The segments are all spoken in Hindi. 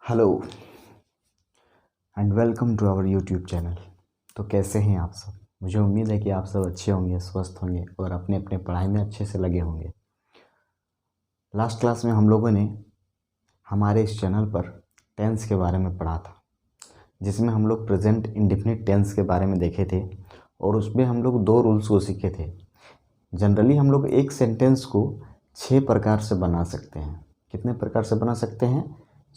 Hello and welcome to our YouTube channel. तो कैसे हैं आप सब? मुझे उम्मीद है कि आप सब अच्छे होंगे, स्वस्थ होंगे और अपने अपने पढ़ाई में अच्छे से लगे होंगे। लास्ट क्लास में हम लोगों ने हमारे इस चैनल पर टेंस के बारे में पढ़ा था, जिसमें हम लोग प्रेजेंट इंडेफिनिट टेंस के बारे में देखे थे और उसमें हम लोग 2 रूल्स को सीखे थे। जनरली हम लोग एक सेंटेंस को 6 प्रकार से बना सकते हैं। कितने प्रकार से बना सकते हैं?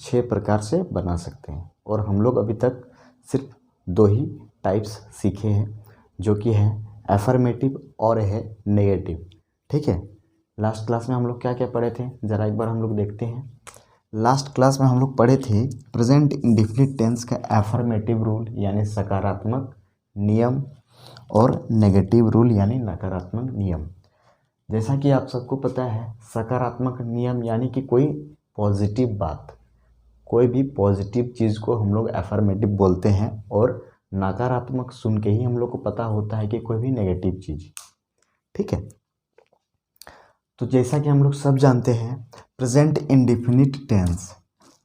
6 प्रकार से बना सकते हैं। और हम लोग अभी तक सिर्फ 2 ही टाइप्स सीखे हैं, जो कि है एफर्मेटिव और है नेगेटिव। ठीक है, लास्ट क्लास में हम लोग क्या क्या पढ़े थे, ज़रा एक बार हम लोग देखते हैं। लास्ट क्लास में हम लोग पढ़े थे प्रेजेंट इंडेफिनिट टेंस का एफर्मेटिव रूल यानी सकारात्मक नियम और नेगेटिव रूल यानी नकारात्मक नियम। जैसा कि आप सबको पता है, सकारात्मक नियम यानी कि कोई पॉजिटिव बात, कोई भी पॉजिटिव चीज़ को हम लोग एफर्मेटिव बोलते हैं, और नकारात्मक सुन के ही हम लोग को पता होता है कि कोई भी नेगेटिव चीज़। ठीक है, तो जैसा कि हम लोग सब जानते हैं, प्रेजेंट इंडेफिनिट टेंस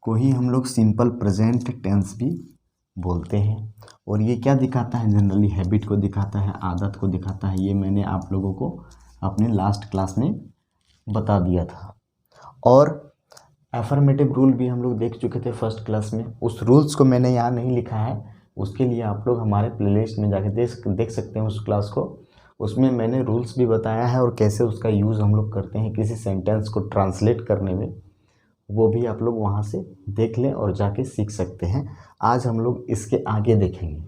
को ही हम लोग सिंपल प्रेजेंट टेंस भी बोलते हैं। और ये क्या दिखाता है? जनरली हैबिट को दिखाता है, आदत को दिखाता है। ये मैंने आप लोगों को अपने लास्ट क्लास में बता दिया था। और एफर्मेटिव रूल भी हम लोग देख चुके थे फर्स्ट क्लास में। उस रूल्स को मैंने यहाँ नहीं लिखा है, उसके लिए आप लोग हमारे प्लेलिस्ट में जाके देख सकते हैं उस क्लास को। उसमें मैंने रूल्स भी बताया है और कैसे उसका यूज़ हम लोग करते हैं किसी सेंटेंस को ट्रांसलेट करने में, वो भी आप लोग वहाँ से देख लें और जाके सीख सकते हैं। आज हम लोग इसके आगे देखेंगे।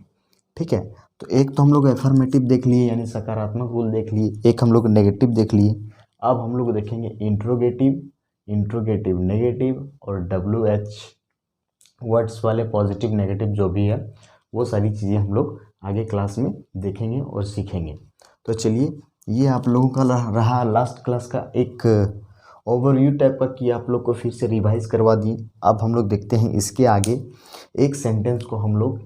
ठीक है, तो एक तो हम लोग एफर्मेटिव देख लिए यानी सकारात्मक रूल देख लिए, एक हम लोग नेगेटिव देख लिए। अब हम लोग देखेंगे इंट्रोगेटिव, इंट्रोगेटिव नेगेटिव और WH वर्ड्स वाले पॉजिटिव नेगेटिव जो भी है, वो सारी चीज़ें हम लोग आगे क्लास में देखेंगे और सीखेंगे। तो चलिए, ये आप लोगों का रहा लास्ट क्लास का एक ओवरव्यू टाइप का, कि आप लोग को फिर से रिवाइज करवा दी। अब हम लोग देखते हैं इसके आगे एक सेंटेंस को हम लोग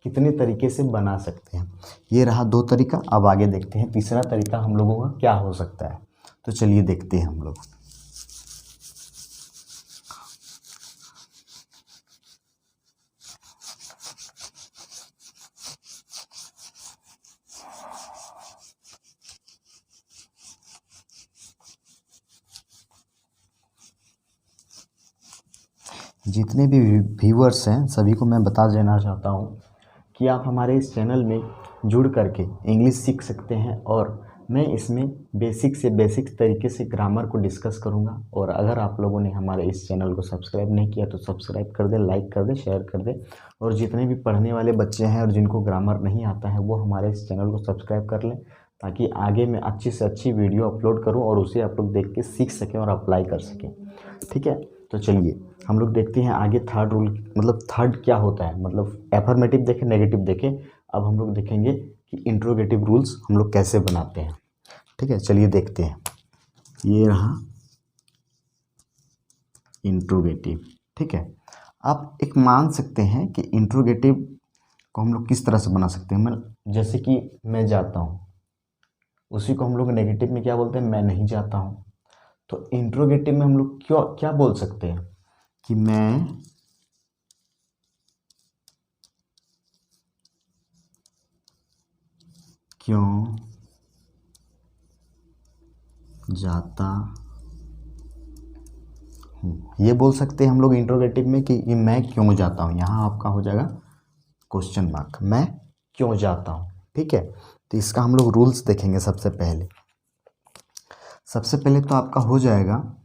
कितने तरीके से बना सकते हैं। ये रहा 2 तरीका। अब आगे देखते हैं तीसरा तरीका हम लोगों का क्या हो सकता है। तो चलिए देखते हैं हम लोग। जितने भी व्यूअर्स हैं सभी को मैं बता देना चाहता हूँ कि आप हमारे इस चैनल में जुड़ करके इंग्लिश सीख सकते हैं, और मैं इसमें बेसिक से बेसिक तरीके से ग्रामर को डिस्कस करूँगा। और अगर आप लोगों ने हमारे इस चैनल को सब्सक्राइब नहीं किया तो सब्सक्राइब कर दें, लाइक कर दें, शेयर कर दें। और जितने भी पढ़ने वाले बच्चे हैं और जिनको ग्रामर नहीं आता है, वो हमारे इस चैनल को सब्सक्राइब कर लें, ताकि आगे मैं अच्छी से अच्छी वीडियो अपलोड करूँ और उसे आप लोग देख के सीख सकें और अप्लाई कर सकें। ठीक है, तो चलिए हम लोग देखते हैं आगे थर्ड रूल, मतलब थर्ड क्या होता है। मतलब एफर्मेटिव देखें, नेगेटिव देखें, अब हम लोग देखेंगे कि इंट्रोगेटिव रूल्स हम लोग कैसे बनाते हैं। ठीक है, चलिए देखते हैं। ये रहा इंट्रोगेटिव। ठीक है, आप एक मान सकते हैं कि इंट्रोगेटिव को हम लोग किस तरह से बना सकते हैं। मैं जैसे कि मैं जाता हूँ, उसी को हम लोग नेगेटिव में क्या बोलते हैं? मैं नहीं जाता हूँ। तो इंट्रोगेटिव में हम लोग क्या बोल सकते हैं कि मैं क्यों जाता हूँ, ये बोल सकते हैं हम लोग इंट्रोगेटिव में कि मैं क्यों जाता हूँ। यहाँ आपका हो जाएगा क्वेश्चन मार्क, मैं क्यों जाता हूँ। ठीक है, तो इसका हम लोग रूल्स देखेंगे। सबसे पहले तो आपका हो जाएगा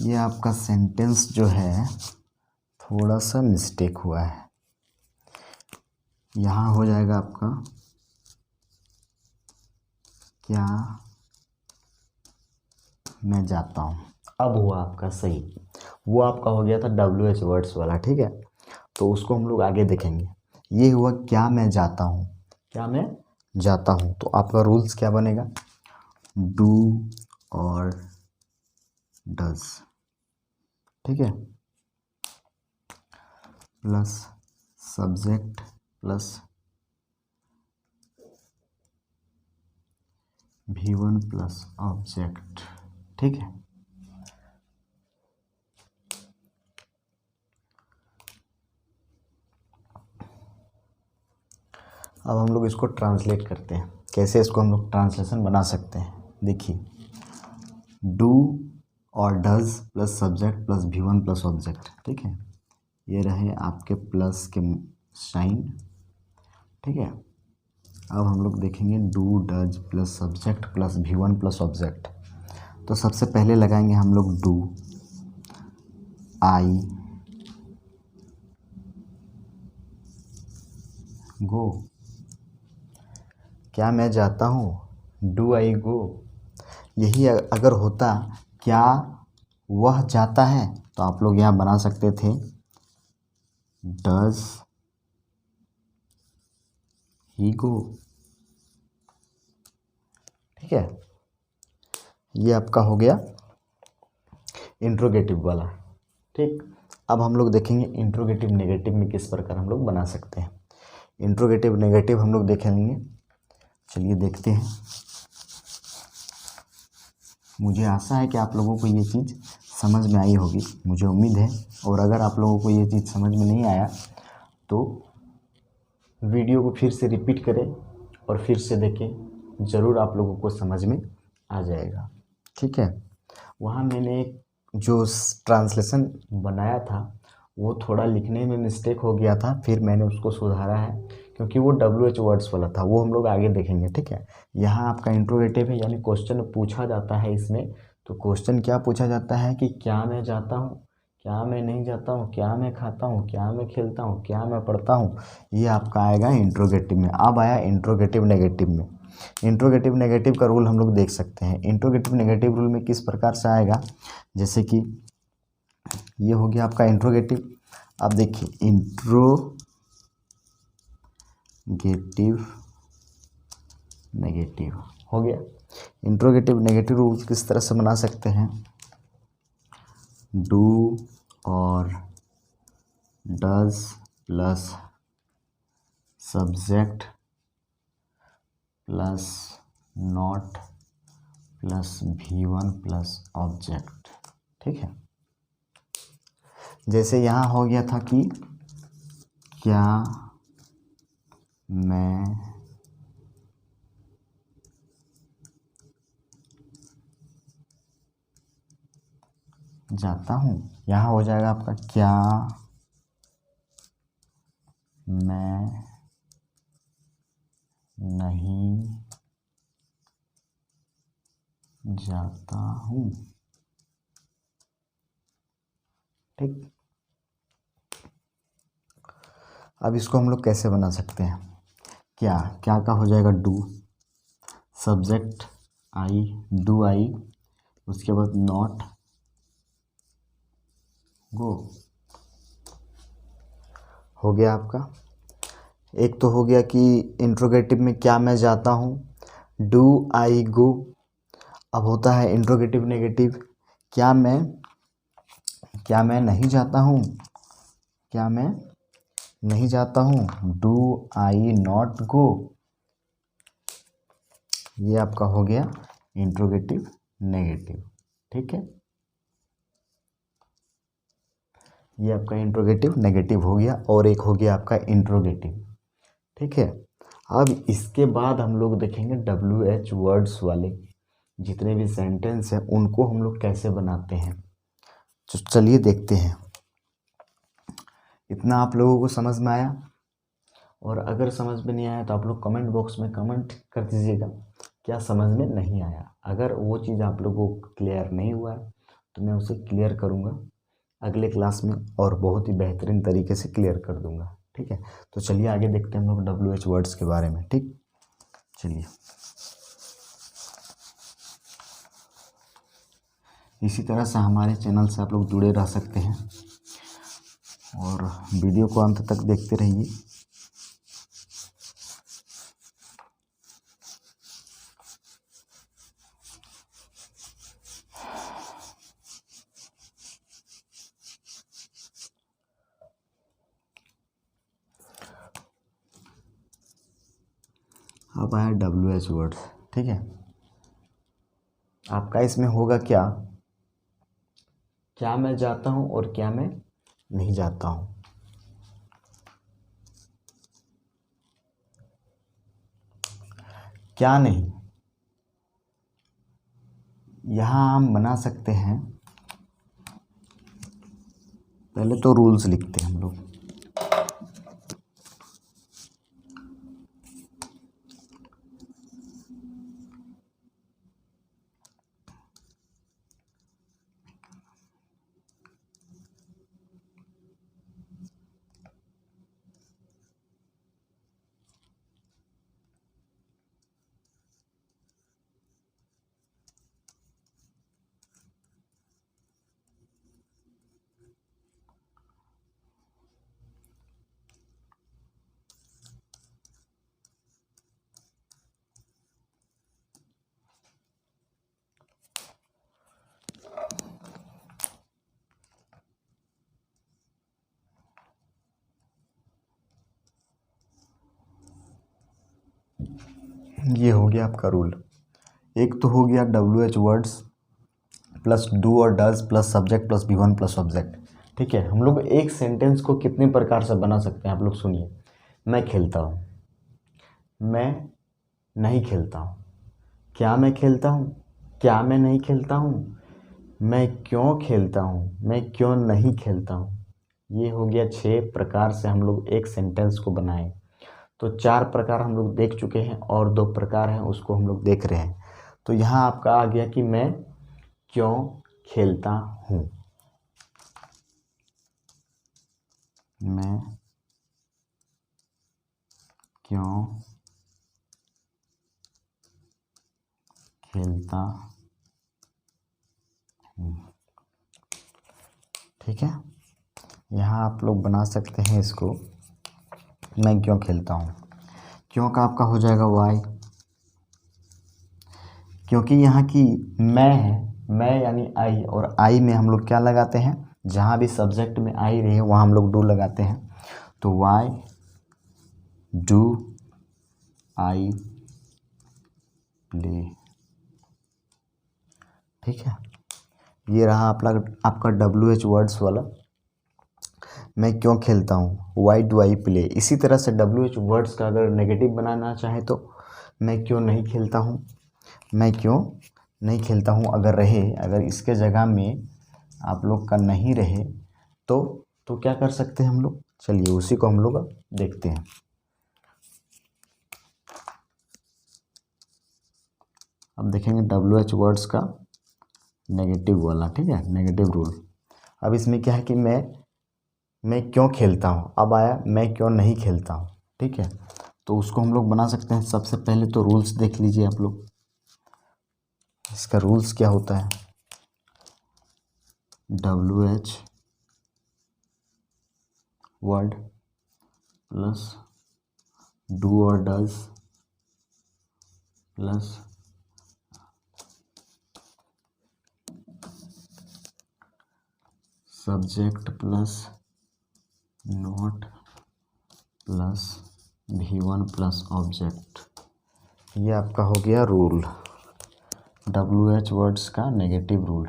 ये आपका सेंटेंस जो है थोड़ा सा मिस्टेक हुआ है। यहाँ हो जाएगा आपका क्या मैं जाता हूँ। अब हुआ आपका सही, वो आपका हो गया था WH वर्ड्स वाला। ठीक है, तो उसको हम लोग आगे देखेंगे। ये हुआ क्या मैं जाता हूँ, क्या मैं जाता हूँ। तो आपका रूल्स क्या बनेगा? डू और डज, ठीक है, plus subject plus V1 plus object, ठीक है। अब हम लोग इसको ट्रांसलेट करते हैं। कैसे इसको हम लोग ट्रांसलेशन बना सकते हैं, देखिए, डू और does plus subject plus V1 plus object, ठीक है, ये रहे आपके प्लस के साइन, ठीक है। अब हम लोग देखेंगे do does plus subject plus V1 plus object. तो सबसे पहले लगाएंगे हम लोग डू, आई गो, क्या मैं जाता हूँ, डू आई गो। यही अगर होता क्या वह जाता है, तो आप लोग यहाँ बना सकते थे डज ही गो, ठीक है। ये आपका हो गया इंट्रोगेटिव वाला, ठीक। अब हम लोग देखेंगे इंट्रोगेटिव नेगेटिव में किस प्रकार हम लोग बना सकते हैं। इंट्रोगेटिव नेगेटिव हम लोग देखेंगे, चलिए देखते हैं। मुझे आशा है कि आप लोगों को ये चीज़ समझ में आई होगी, मुझे उम्मीद है। और अगर आप लोगों को ये चीज़ समझ में नहीं आया तो वीडियो को फिर से रिपीट करें और फिर से देखें, ज़रूर आप लोगों को समझ में आ जाएगा, ठीक है। वहाँ मैंने जो ट्रांसलेशन बनाया था वो थोड़ा लिखने में मिस्टेक हो गया था, फिर मैंने उसको सुधारा है, क्योंकि वो WH वर्ड्स वाला था, वो हम लोग आगे देखेंगे, ठीक है। यहाँ आपका इंट्रोगेटिव है, यानी क्वेश्चन पूछा जाता है इसमें। तो क्वेश्चन क्या पूछा जाता है कि क्या मैं जाता हूँ, क्या मैं नहीं जाता हूँ, क्या मैं खाता हूँ, क्या मैं खेलता हूँ, क्या मैं पढ़ता हूँ, ये आपका आएगा इंट्रोगेटिव में। अब आया इंट्रोगेटिव नेगेटिव में। इंट्रोगेटिव नेगेटिव का रूल हम लोग देख सकते हैं। इंट्रोगेटिव नेगेटिव रूल में किस प्रकार से आएगा, जैसे कि ये हो गया आपका इंट्रोगेटिव। अब देखिए इंट्रोगेटिव नेगेटिव हो गया। इंट्रोगेटिव नेगेटिव रूल किस तरह से बना सकते हैं, डू और does plus subject plus not plus V1 plus object, ठीक है। जैसे यहाँ हो गया था कि क्या मैं जाता हूँ, यहाँ हो जाएगा आपका क्या मैं नहीं जाता हूँ, ठीक। अब इसको हम लोग कैसे बना सकते हैं, क्या क्या का हो जाएगा do, subject I, do I, उसके बाद नॉट गो, हो गया आपका। एक तो हो गया कि इंट्रोगेटिव में क्या मैं जाता हूँ, डू आई गो। अब होता है इंट्रोगेटिव नेगेटिव, क्या मैं नहीं जाता हूँ, क्या मैं नहीं जाता हूँ, डू आई नॉट गो। ये आपका हो गया इंट्रोगेटिव नेगेटिव, ठीक है। ये आपका इंट्रोगेटिव नेगेटिव हो गया। और एक हो गया आपका इंट्रोगेटिव, ठीक है। अब इसके बाद हम लोग देखेंगे WH वर्ड्स वाले जितने भी सेंटेंस हैं उनको हम लोग कैसे बनाते हैं। तो चलिए देखते हैं। इतना आप लोगों को समझ में आया? और अगर समझ में नहीं आया तो आप लोग कमेंट बॉक्स में कमेंट कर दीजिएगा क्या समझ में नहीं आया। अगर वो चीज़ आप लोगों को क्लियर नहीं हुआ है तो मैं उसे क्लियर करूँगा अगले क्लास में और बहुत ही बेहतरीन तरीके से क्लियर कर दूँगा, ठीक है। तो चलिए आगे देखते हैं हम लोग WH वर्ड्स के बारे में, ठीक। चलिए, इसी तरह से हमारे चैनल से आप लोग जुड़े रह सकते हैं और वीडियो को अंत तक देखते रहिए। अब आया WH वर्ड्स। ठीक है, आपका इसमें होगा क्या, क्या मैं जाता हूँ और क्या मैं नहीं जाता हूँ। क्या नहीं, यहाँ हम बना सकते हैं, पहले तो रूल्स लिखते हैं हम लोग। ये हो गया आपका रूल। एक तो हो गया WH वर्ड्स प्लस डू और does plus subject plus V1 plus object. ठीक है, हम लोग एक सेंटेंस को कितने प्रकार से बना सकते हैं आप लोग सुनिए। मैं खेलता हूँ, मैं नहीं खेलता हूँ, क्या मैं खेलता हूँ, क्या मैं नहीं खेलता हूँ, मैं क्यों खेलता हूँ, मैं क्यों नहीं खेलता हूँ। ये हो गया 6 प्रकार से हम लोग एक सेंटेंस को बनाए। तो 4 प्रकार हम लोग देख चुके हैं और 2 प्रकार हैं उसको हम लोग देख रहे हैं। तो यहाँ आपका आ गया कि मैं क्यों खेलता हूँ, मैं क्यों खेलता हूँ। ठीक है, यहाँ आप लोग बना सकते हैं इसको, मैं क्यों खेलता हूँ। क्यों का आपका हो जाएगा वाई, क्योंकि यहाँ की मैं है, मैं यानी आई, और आई में हम लोग क्या लगाते हैं, जहाँ भी सब्जेक्ट में आई रहे वहाँ हम लोग डू लगाते हैं। तो वाई डू आई प्ले। ठीक है, ये रहा आपका WH वर्ड्स वाला, मैं क्यों खेलता हूँ, वाई डू आई प्ले। इसी तरह से WH वर्ड्स का अगर नेगेटिव बनाना चाहे तो मैं क्यों नहीं खेलता हूँ, मैं क्यों नहीं खेलता हूँ अगर रहे, अगर इसके जगह में आप लोग का नहीं रहे तो क्या कर सकते हैं हम लोग, चलिए उसी को हम लोग अब देखते हैं। अब देखेंगे WH वर्ड्स का नेगेटिव वाला। ठीक है, नेगेटिव रूल। अब इसमें क्या है कि मैं क्यों खेलता हूँ, अब आया मैं क्यों नहीं खेलता हूँ। ठीक है, तो उसको हम लोग बना सकते हैं। सबसे पहले तो रूल्स देख लीजिए आप लोग, इसका रूल्स क्या होता है, WH वर्ड प्लस डू और does plus subject plus not plus V1 plus object. ये आपका हो गया रूल, WH वर्ड्स का नेगेटिव रूल।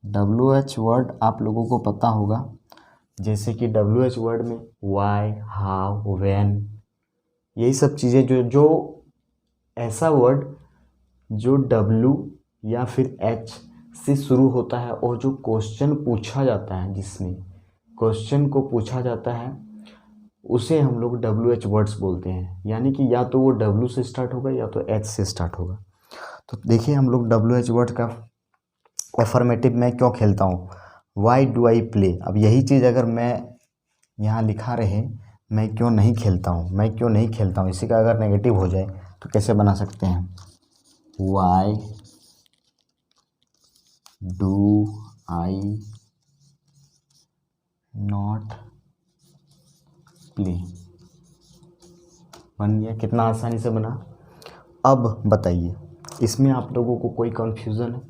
WH वर्ड आप लोगों को पता होगा, जैसे कि WH वर्ड में वाई, हाउ, व्हेन, यही सब चीज़ें जो ऐसा वर्ड जो W या फिर H से शुरू होता है और जो क्वेश्चन पूछा जाता है, जिसमें क्वेश्चन को पूछा जाता है, उसे हम लोग WH वर्ड्स बोलते हैं। यानी कि या तो वो W से स्टार्ट होगा या तो H से स्टार्ट होगा। तो देखिए हम लोग WH वर्ड का अफर्मेटिव, मैं क्यों खेलता हूँ, वाई डू आई प्ले। अब यही चीज़ अगर मैं यहाँ लिखा रहे, मैं क्यों नहीं खेलता हूँ, मैं क्यों नहीं खेलता हूँ, इसी का अगर नेगेटिव हो जाए तो कैसे बना सकते हैं, why do I not play. बन गया, कितना आसानी से बना। अब बताइए इसमें आप लोगों को कोई कन्फ्यूज़न है,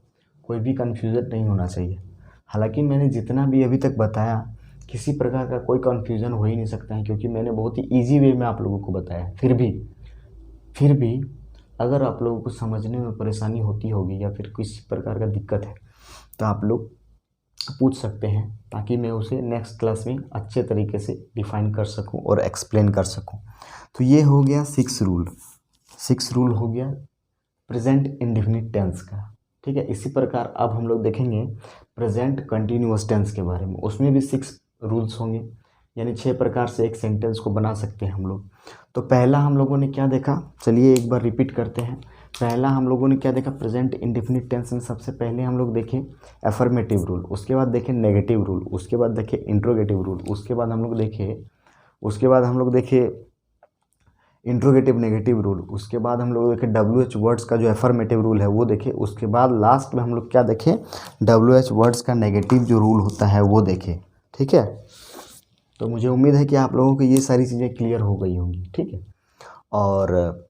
कोई भी कन्फ्यूज़न नहीं होना चाहिए। हालांकि मैंने जितना भी अभी तक बताया किसी प्रकार का कोई कन्फ्यूज़न हो ही नहीं सकता है, क्योंकि मैंने बहुत ही ईजी वे में आप लोगों को बताया है। फिर भी अगर आप लोगों को समझने में परेशानी होती होगी या फिर किसी प्रकार का दिक्कत है तो आप लोग पूछ सकते हैं, ताकि मैं उसे नेक्स्ट क्लास में अच्छे तरीके से डिफाइन कर सकूं और एक्सप्लेन कर सकूं। तो ये हो गया 6 रूल हो गया प्रेजेंट इंडेफिनिट टेंस का। ठीक है, इसी प्रकार अब हम लोग देखेंगे प्रेजेंट कंटिन्यूअस टेंस के बारे में। उसमें भी 6 रूल्स होंगे, यानी 6 प्रकार से एक सेंटेंस को बना सकते हैं हम लोग। तो पहला हम लोगों ने क्या देखा, चलिए एक बार रिपीट करते हैं। पहला हम लोगों ने क्या देखा, प्रेजेंट इंडेफिनिट टेंस में सबसे पहले हम लोग देखें एफर्मेटिव रूल, उसके बाद देखें नेगेटिव रूल, उसके बाद देखें इंट्रोगेटिव रूल, उसके बाद हम लोग देखे इंट्रोगेटिव नेगेटिव रूल, उसके बाद हम लोग देखे WH वर्ड्स का जो एफर्मेटिव रूल है वो देखे, उसके बाद लास्ट में हम लोग क्या देखें, WH वर्ड्स का नेगेटिव जो रूल होता है वो देखें। ठीक है, तो मुझे उम्मीद है कि आप लोगों को ये सारी चीज़ें क्लियर हो गई होंगी। ठीक है, और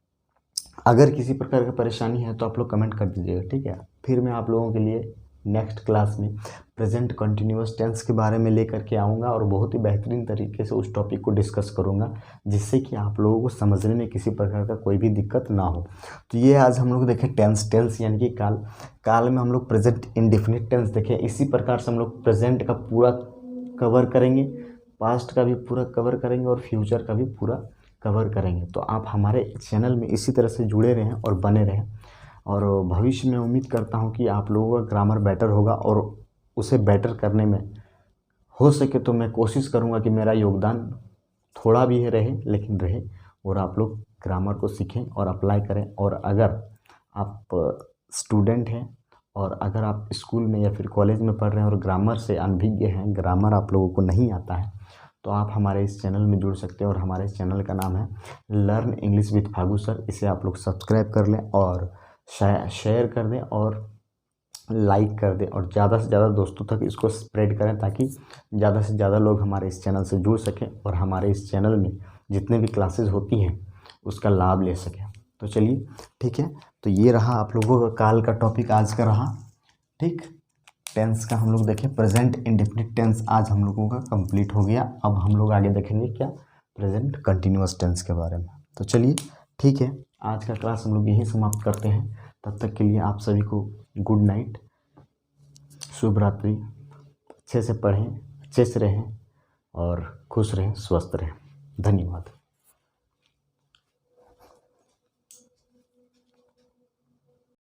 अगर किसी प्रकार की परेशानी है तो आप लोग कमेंट कर दीजिएगा। ठीक है, फिर मैं आप लोगों के लिए नेक्स्ट क्लास में प्रेजेंट कंटिन्यूअस टेंस के बारे में लेकर के आऊँगा और बहुत ही बेहतरीन तरीके से उस टॉपिक को डिस्कस करूँगा, जिससे कि आप लोगों को समझने में किसी प्रकार का कोई भी दिक्कत ना हो। तो ये आज हम लोग देखें टेंस यानी कि काल में हम लोग प्रेजेंट इंडेफिनिट टेंस देखें। इसी प्रकार से हम लोग प्रेजेंट का पूरा कवर करेंगे, पास्ट का भी पूरा कवर करेंगे और फ्यूचर का भी पूरा कवर करेंगे। तो आप हमारे चैनल में इसी तरह से जुड़े रहें और बने रहें, और भविष्य में उम्मीद करता हूं कि आप लोगों का ग्रामर बेटर होगा, और उसे बेटर करने में हो सके तो मैं कोशिश करूंगा कि मेरा योगदान थोड़ा भी रहे लेकिन रहे, और आप लोग ग्रामर को सीखें और अप्लाई करें। और अगर आप स्टूडेंट हैं और अगर आप स्कूल में या फिर कॉलेज में पढ़ रहे हैं और ग्रामर से अनभिज्ञ हैं, ग्रामर आप लोगों को नहीं आता है, तो आप हमारे इस चैनल में जुड़ सकते हैं। और हमारे इस चैनल का नाम है learn English with Phagu sir. इसे आप लोग सब्सक्राइब कर लें और शेयर कर दें और लाइक कर दें, और ज़्यादा से ज़्यादा दोस्तों तक इसको स्प्रेड करें, ताकि ज़्यादा से ज़्यादा लोग हमारे इस चैनल से जुड़ सकें और हमारे इस चैनल में जितने भी क्लासेस होती हैं उसका लाभ ले सकें। तो चलिए ठीक है, तो ये रहा आप लोगों का काल का टॉपिक आज का रहा। ठीक, टेंस का हम लोग देखें प्रेजेंट इंडेफिनिट टेंस आज हम लोगों का कंप्लीट हो गया। अब हम लोग आगे देखेंगे क्या, प्रेजेंट कंटिन्यूअस टेंस के बारे में। तो चलिए ठीक है, आज का क्लास हम लोग यहीं समाप्त करते हैं। तब तक के लिए आप सभी को गुड नाइट, शुभ रात्रि। अच्छे से पढ़ें, अच्छे से रहें और खुश रहें, स्वस्थ रहें। धन्यवाद।